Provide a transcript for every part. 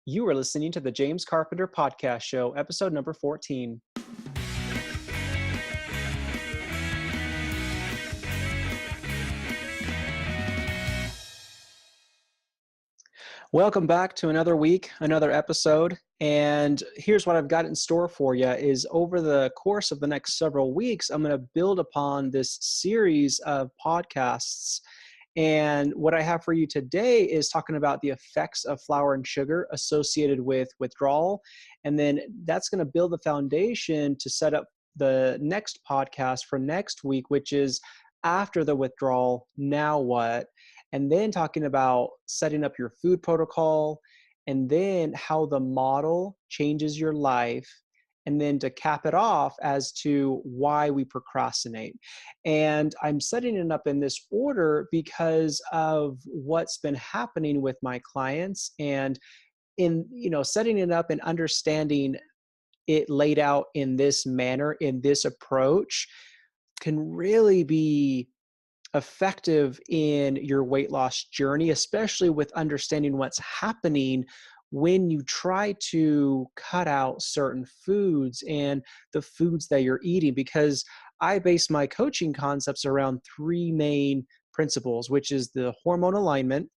You are listening to the James Carpenter Podcast Show, episode number 14. Welcome back to another week, another episode. And here's what I've got in store for you is over the course of the next several weeks, I'm going to build upon this series of podcasts. And what I have for you today is talking about the effects of flour and sugar associated with withdrawal. And then that's going to build the foundation to set up the next podcast for next week, which is after the withdrawal, now what? And then talking about setting up your food protocol, and then how the model changes your life, and then to cap it off as to why we procrastinate. And I'm setting it up in this order because of what's been happening with my clients, and in setting it up and understanding it laid out in this manner, in this approach, can really be effective in your weight loss journey, especially with understanding what's happening when you try to cut out certain foods and the foods that you're eating. Because I base my coaching concepts around three main principles, which is the hormone alignment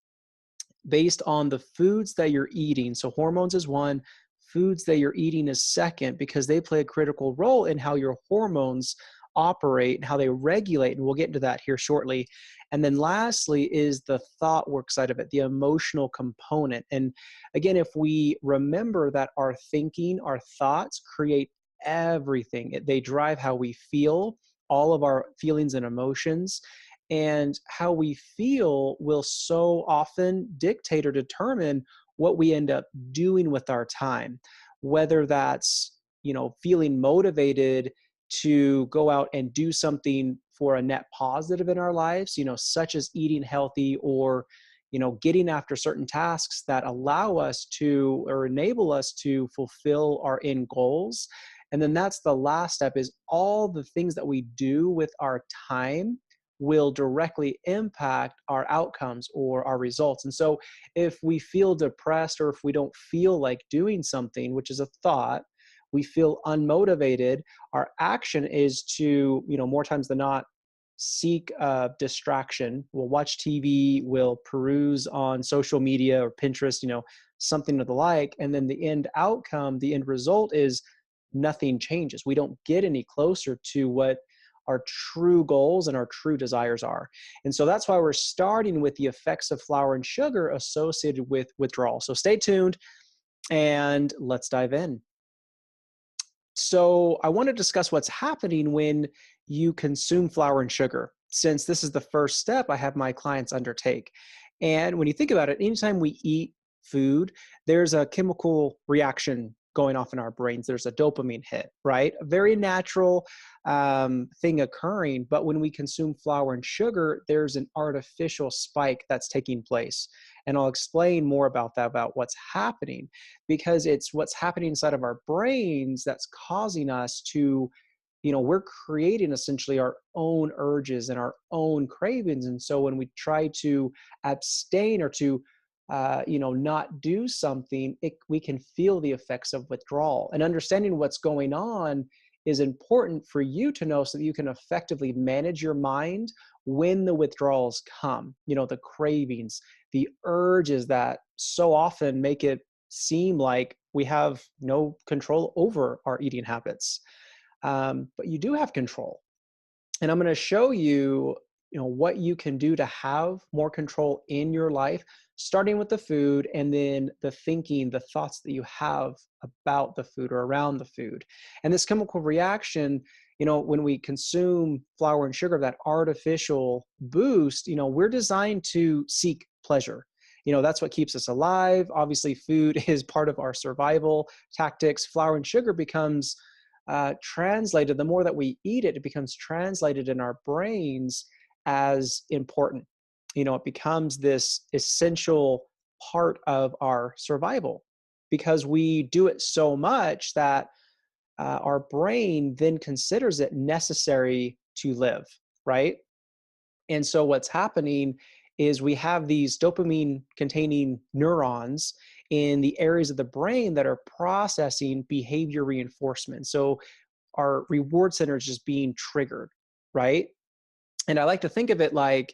based on the foods that you're eating. So hormones is one, foods that you're eating is second, because they play a critical role in how your hormones operate and how they regulate, and we'll get into that here shortly. And then lastly is the thought work side of it, the emotional component. And again, if we remember that our thinking, our thoughts create everything. They drive how we feel, all of our feelings and emotions. And how we feel will so often dictate or determine what we end up doing with our time, whether that's, feeling motivated to go out and do something for a net positive in our lives, such as eating healthy, or, getting after certain tasks that allow us to, or enable us to fulfill our end goals. And then that's the last step, is all the things that we do with our time will directly impact our outcomes or our results. And so if we feel depressed, or if we don't feel like doing something, which is a thought, we feel unmotivated, our action is to, more times than not, seek distraction. We'll watch TV, we'll peruse on social media or Pinterest, something of the like. And then the end outcome, the end result is nothing changes. We don't get any closer to what our true goals and our true desires are. And so that's why we're starting with the effects of flour and sugar associated with withdrawal. So stay tuned and let's dive in. So I want to discuss what's happening when you consume flour and sugar, since this is the first step I have my clients undertake. And when you think about it, anytime we eat food, there's a chemical reaction going off in our brains. There's a dopamine hit, right? A very natural thing occurring. But when we consume flour and sugar, there's an artificial spike that's taking place. And I'll explain more about that, about what's happening, because it's what's happening inside of our brains that's causing us to, we're creating essentially our own urges and our own cravings. And so when we try to abstain or to not do something, we can feel the effects of withdrawal. And understanding what's going on is important for you to know, so that you can effectively manage your mind when the withdrawals come, the cravings, the urges that so often make it seem like we have no control over our eating habits. But you do have control. And I'm going to show you, what you can do to have more control in your life, starting with the food, and then the thinking, the thoughts that you have about the food or around the food. And this chemical reaction, when we consume flour and sugar, that artificial boost, we're designed to seek pleasure. That's what keeps us alive. Obviously, food is part of our survival tactics. Flour and sugar becomes translated, the more that we eat it, it becomes translated in our brains as important. It becomes this essential part of our survival, because we do it so much that our brain then considers it necessary to live, right? And so what's happening is we have these dopamine containing neurons in the areas of the brain that are processing behavior reinforcement. So our reward center is just being triggered, right? And I like to think of it like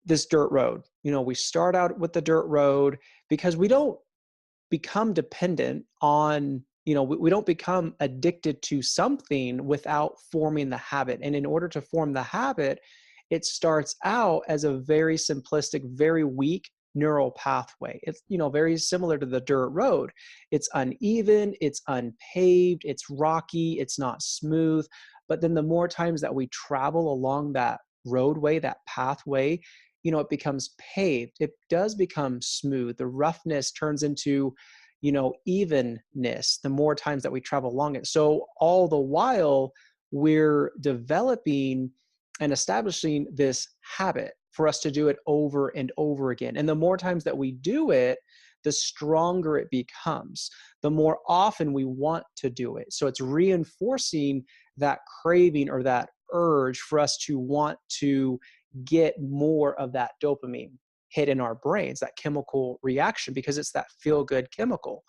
this dirt road. We start out with the dirt road because we don't become dependent on, we don't become addicted to something without forming the habit. And in order to form the habit, it starts out as a very simplistic, very weak neural pathway. It's, very similar to the dirt road. It's uneven, it's unpaved, it's rocky, it's not smooth. But then the more times that we travel along that roadway, that pathway, it becomes paved. It does become smooth. The roughness turns into, evenness the more times that we travel along it. So all the while, we're developing and establishing this habit for us to do it over and over again. And the more times that we do it, the stronger it becomes, the more often we want to do it. So it's reinforcing that craving or that urge for us to want to get more of that dopamine hit in our brains, that chemical reaction, because it's that feel-good chemical.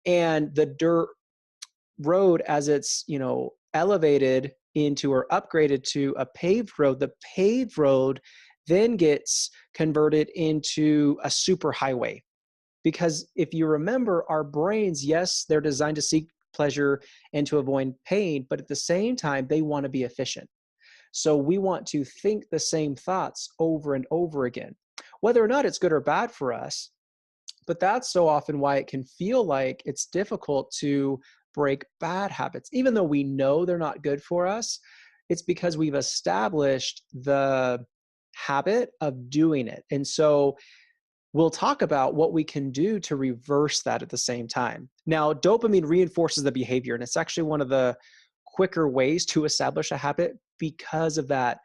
And the dirt road, as it's, elevated into or upgraded to a paved road, the paved road then gets converted into a super highway. Because if you remember, our brains, yes, they're designed to seek pleasure and to avoid pain, but at the same time, they want to be efficient. So we want to think the same thoughts over and over again, whether or not it's good or bad for us. But that's so often why it can feel like it's difficult to break bad habits. Even though we know they're not good for us, it's because we've established the habit of doing it. And so we'll talk about what we can do to reverse that at the same time. Now, dopamine reinforces the behavior, and it's actually one of the quicker ways to establish a habit because of that,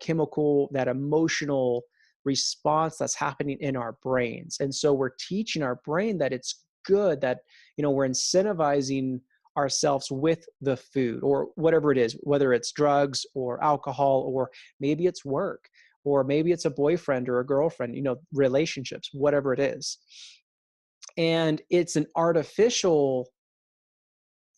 chemical, that emotional response that's happening in our brains. And so we're teaching our brain that it's good, that, we're incentivizing ourselves with the food or whatever it is, whether it's drugs or alcohol, or maybe it's work, or maybe it's a boyfriend or a girlfriend, relationships, whatever it is. And it's an artificial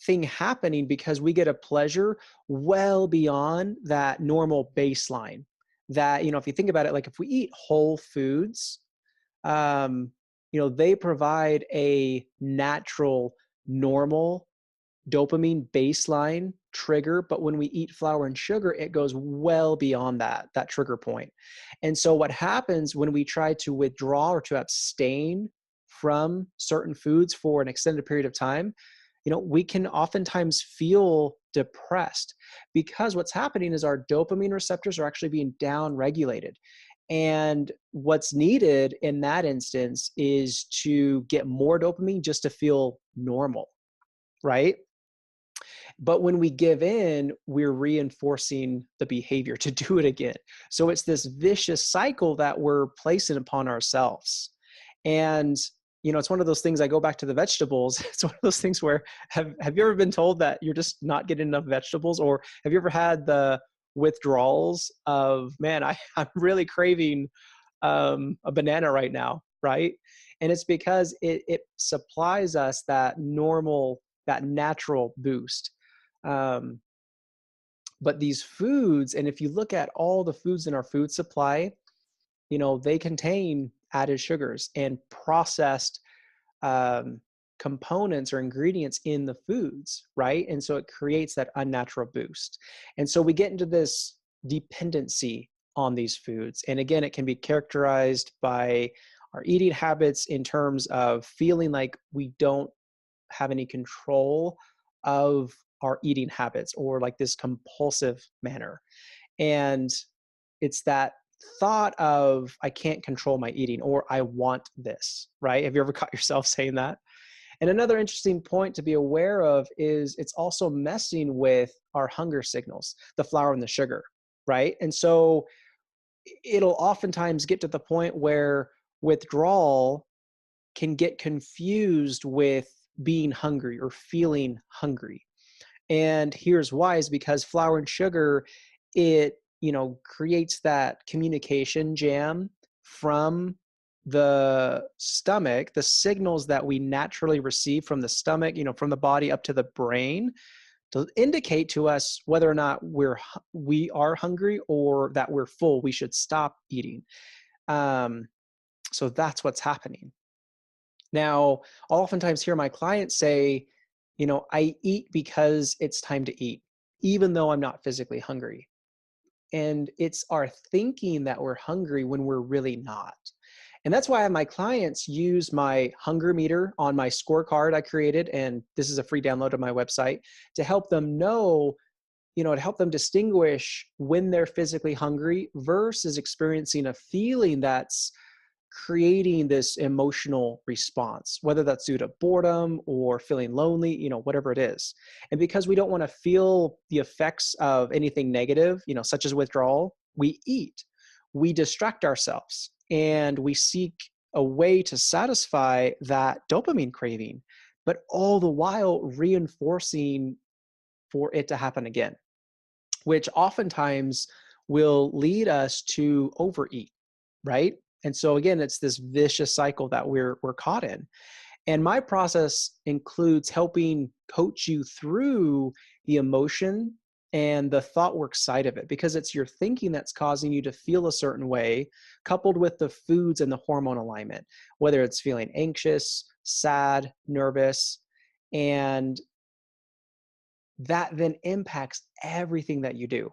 thing happening because we get a pleasure well beyond that normal baseline. That, if you think about it, like if we eat whole foods, they provide a natural, normal dopamine baseline trigger. But when we eat flour and sugar, it goes well beyond that trigger point. And so what happens when we try to withdraw or to abstain from certain foods for an extended period of time, we can oftentimes feel depressed because what's happening is our dopamine receptors are actually being down-regulated. And what's needed in that instance is to get more dopamine just to feel normal, right? But when we give in, we're reinforcing the behavior to do it again. So it's this vicious cycle that we're placing upon ourselves. And it's one of those things, I go back to the vegetables. It's one of those things where have you ever been told that you're just not getting enough vegetables? Or have you ever had the withdrawals of, man, I'm really craving a banana right now, right? And it's because it supplies us that normal, that natural boost. But these foods, and if you look at all the foods in our food supply, they contain added sugars and processed components or ingredients in the foods, right? And so it creates that unnatural boost. And so we get into this dependency on these foods. And again, it can be characterized by our eating habits in terms of feeling like we don't have any control of our eating habits, or like this compulsive manner. And it's that thought of, I can't control my eating, or I want this, right? Have you ever caught yourself saying that? And another interesting point to be aware of is it's also messing with our hunger signals, the flour and the sugar, right? And so it'll oftentimes get to the point where withdrawal can get confused with being hungry or feeling hungry. And here's why, is because flour and sugar, it, creates that communication jam from the stomach, the signals that we naturally receive from the stomach, from the body up to the brain, to indicate to us whether or not we are hungry or that we're full, we should stop eating. Um, so that's what's happening. Now, I'll oftentimes hear my clients say, I eat because it's time to eat, even though I'm not physically hungry. And it's our thinking that we're hungry when we're really not. And that's why my clients use my hunger meter on my scorecard I created. And this is a free download of my website to help them know, to help them distinguish when they're physically hungry versus experiencing a feeling that's creating this emotional response, whether that's due to boredom or feeling lonely, whatever it is. And because we don't want to feel the effects of anything negative, such as withdrawal, we eat, we distract ourselves, and we seek a way to satisfy that dopamine craving, but all the while reinforcing for it to happen again, which oftentimes will lead us to overeat, right? And so again, it's this vicious cycle that we're caught in. And my process includes helping coach you through the emotion and the thought work side of it, because it's your thinking that's causing you to feel a certain way, coupled with the foods and the hormone alignment, whether it's feeling anxious, sad, nervous, and that then impacts everything that you do.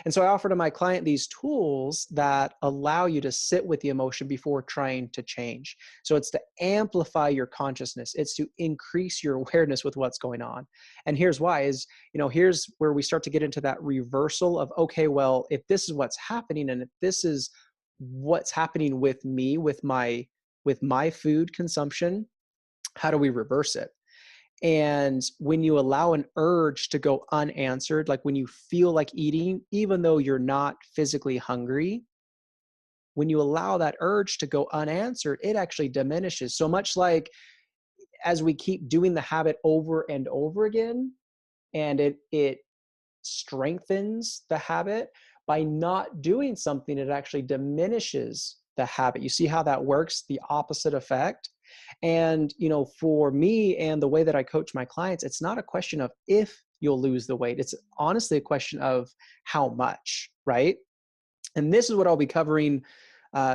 And so I offer to my client these tools that allow you to sit with the emotion before trying to change. So it's to amplify your consciousness. It's to increase your awareness with what's going on. And here's why is, here's where we start to get into that reversal of, okay, well, if this is what's happening and if this is what's happening with me, with my food consumption, how do we reverse it? And when you allow an urge to go unanswered, like when you feel like eating, even though you're not physically hungry, when you allow that urge to go unanswered, it actually diminishes. So much like as we keep doing the habit over and over again, and it strengthens the habit, by not doing something, it actually diminishes the habit. You see how that works, the opposite effect? And, for me and the way that I coach my clients, it's not a question of if you'll lose the weight. It's honestly a question of how much, right? And this is what I'll be covering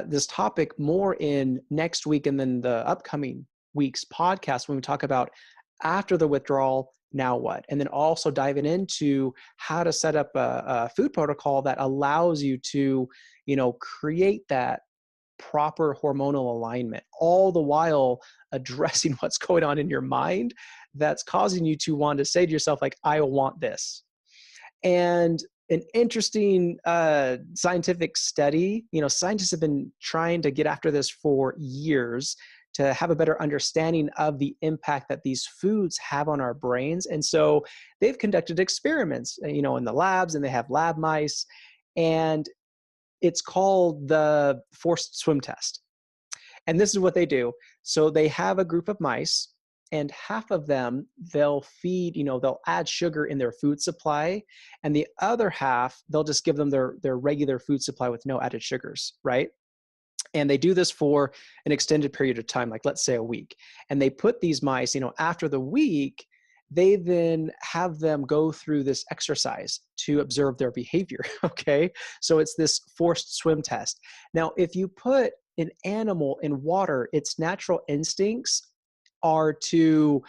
this topic more in next week and then the upcoming week's podcast when we talk about after the withdrawal, now what? And then also diving into how to set up a food protocol that allows you to, create that proper hormonal alignment, all the while addressing what's going on in your mind that's causing you to want to say to yourself, like, I want this. And an interesting scientific study, scientists have been trying to get after this for years to have a better understanding of the impact that these foods have on our brains. And so they've conducted experiments, in the labs, and they have lab mice, and it's called the forced swim test. And this is what they do. So they have a group of mice, and half of them, they'll feed, they'll add sugar in their food supply. And the other half, they'll just give them their regular food supply with no added sugars, right? And they do this for an extended period of time, like let's say a week. And they put these mice, after the week, they then have them go through this exercise to observe their behavior, okay? So it's this forced swim test. Now, if you put an animal in water, its natural instincts are to,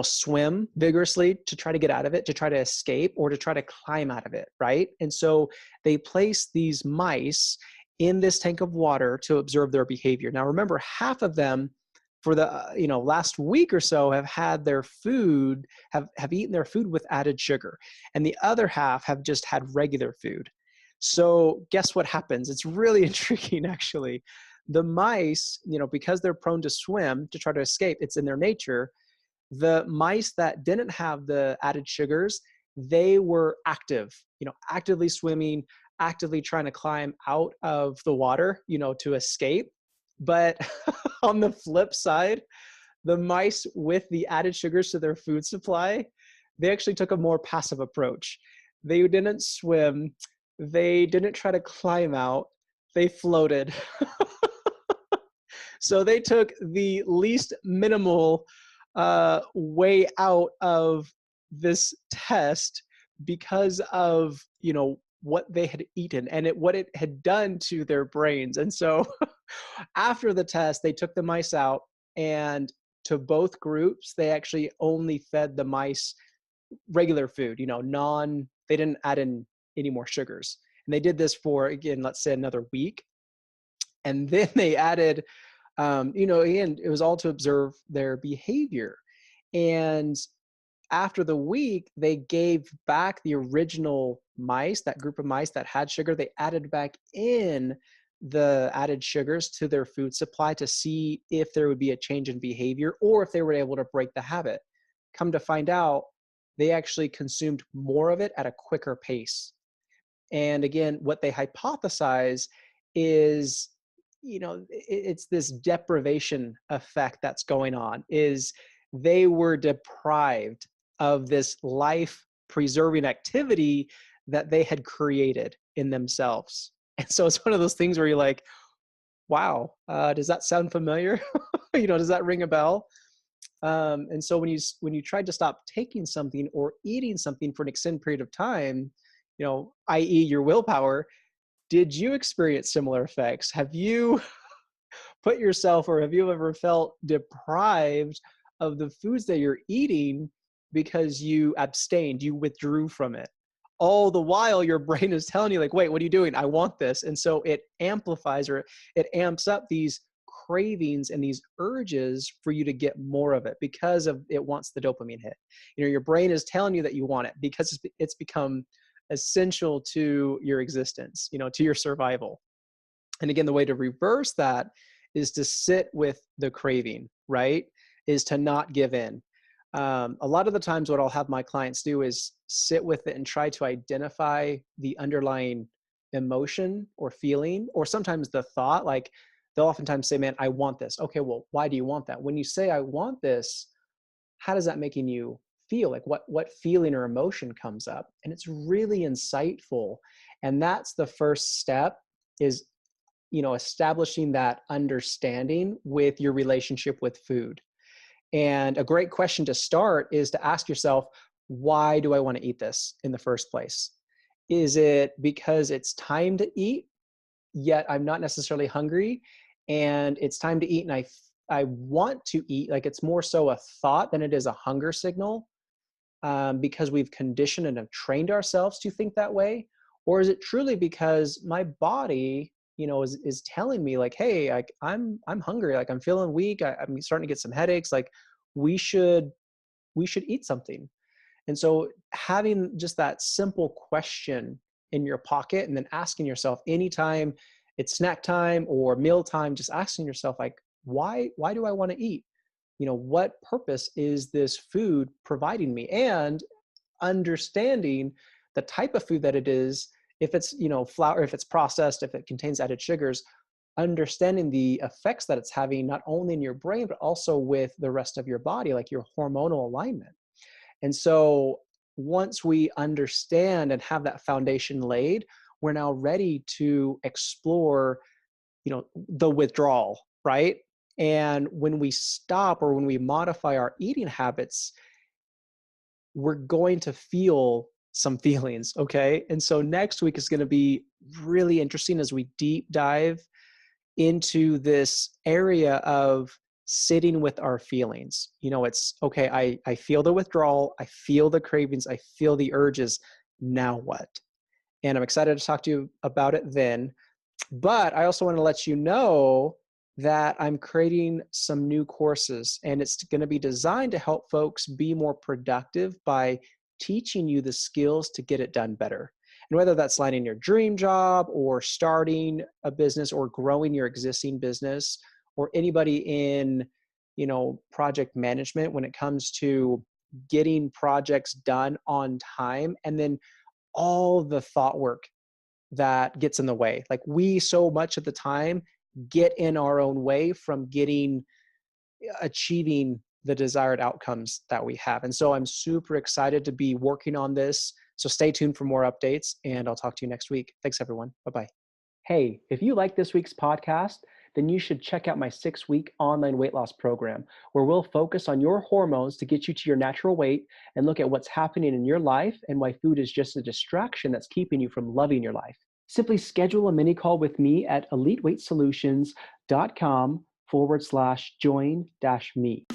swim vigorously to try to get out of it, to try to escape, or to try to climb out of it, right? And so they place these mice in this tank of water to observe their behavior. Now, remember, half of them for the last week or so have had their food, have eaten their food with added sugar, and the other half have just had regular food. So guess what happens? It's really intriguing, actually. The mice, because they're prone to swim to try to escape, it's in their nature. The mice that didn't have the added sugars, they were active, actively swimming, actively trying to climb out of the water, to escape. But on the flip side, the mice with the added sugars to their food supply, they actually took a more passive approach. They didn't swim. They didn't try to climb out. They floated. So they took the least minimal way out of this test because of, what they had eaten and what it had done to their brains. And so after the test, they took the mice out, and to both groups, they actually only fed the mice regular food, they didn't add in any more sugars. And they did this for, again, let's say another week. And then they added, again, it was all to observe their behavior. And after the week, they gave back the original mice, that group of mice that had sugar, they added back in the added sugars to their food supply to see if there would be a change in behavior or if they were able to break the habit. Come to find out, they actually consumed more of it at a quicker pace. And again, what they hypothesize is, it's this deprivation effect that's going on, is they were deprived of this life preserving activity that they had created in themselves. And so it's one of those things where you're like, wow, does that sound familiar? Does that ring a bell? And so when you tried to stop taking something or eating something for an extended period of time, i.e. your willpower, did you experience similar effects? Have you put yourself, or have you ever felt deprived of the foods that you're eating because you abstained, you withdrew from it? All the while your brain is telling you like, wait, what are you doing? I want this. And so it amplifies, or it amps up these cravings and these urges for you to get more of it because of it wants the dopamine hit. Your brain is telling you that you want it because it's become essential to your existence, to your survival. And again, the way to reverse that is to sit with the craving, right? Is to not give in. A lot of the times what I'll have my clients do is sit with it and try to identify the underlying emotion or feeling, or sometimes the thought. Like they'll oftentimes say, man, I want this. Okay, well, why do you want that? When you say I want this, how does that making you feel? Like what feeling or emotion comes up? And it's really insightful. And that's the first step, is establishing that understanding with your relationship with food. And a great question to start is to ask yourself, why do I want to eat this in the first place? Is it because it's time to eat, yet I'm not necessarily hungry, and it's time to eat and I want to eat, like it's more so a thought than it is a hunger signal, because we've conditioned and have trained ourselves to think that way? Or is it truly because my body, is telling me like, hey, like I'm hungry, like I'm feeling weak, I'm starting to get some headaches, like we should eat something. And so having just that simple question in your pocket, and then asking yourself anytime it's snack time or meal time, just asking yourself like, why do I want to eat? What purpose is this food providing me? And understanding the type of food that it is, if it's, flour, if it's processed, if it contains added sugars, understanding the effects that it's having, not only in your brain, but also with the rest of your body, like your hormonal alignment. And so once we understand and have that foundation laid, we're now ready to explore, the withdrawal, right? And when we stop or when we modify our eating habits, we're going to feel some feelings, okay? And so next week is going to be really interesting as we deep dive into this area of sitting with our feelings. It's okay, I feel the withdrawal, I feel the cravings, I feel the urges. Now what? And I'm excited to talk to you about it then. But I also want to let you know that I'm creating some new courses, and it's going to be designed to help folks be more productive by teaching you the skills to get it done better. And whether that's landing your dream job or starting a business or growing your existing business, or anybody in, project management, when it comes to getting projects done on time, and then all the thought work that gets in the way. Like we so much of the time get in our own way from achieving the desired outcomes that we have. And so I'm super excited to be working on this. So stay tuned for more updates, and I'll talk to you next week. Thanks, everyone. Bye-bye. Hey, if you like this week's podcast, then you should check out my 6-week online weight loss program, where we'll focus on your hormones to get you to your natural weight and look at what's happening in your life and why food is just a distraction that's keeping you from loving your life. Simply schedule a mini call with me at eliteweightsolutions.com/join-me.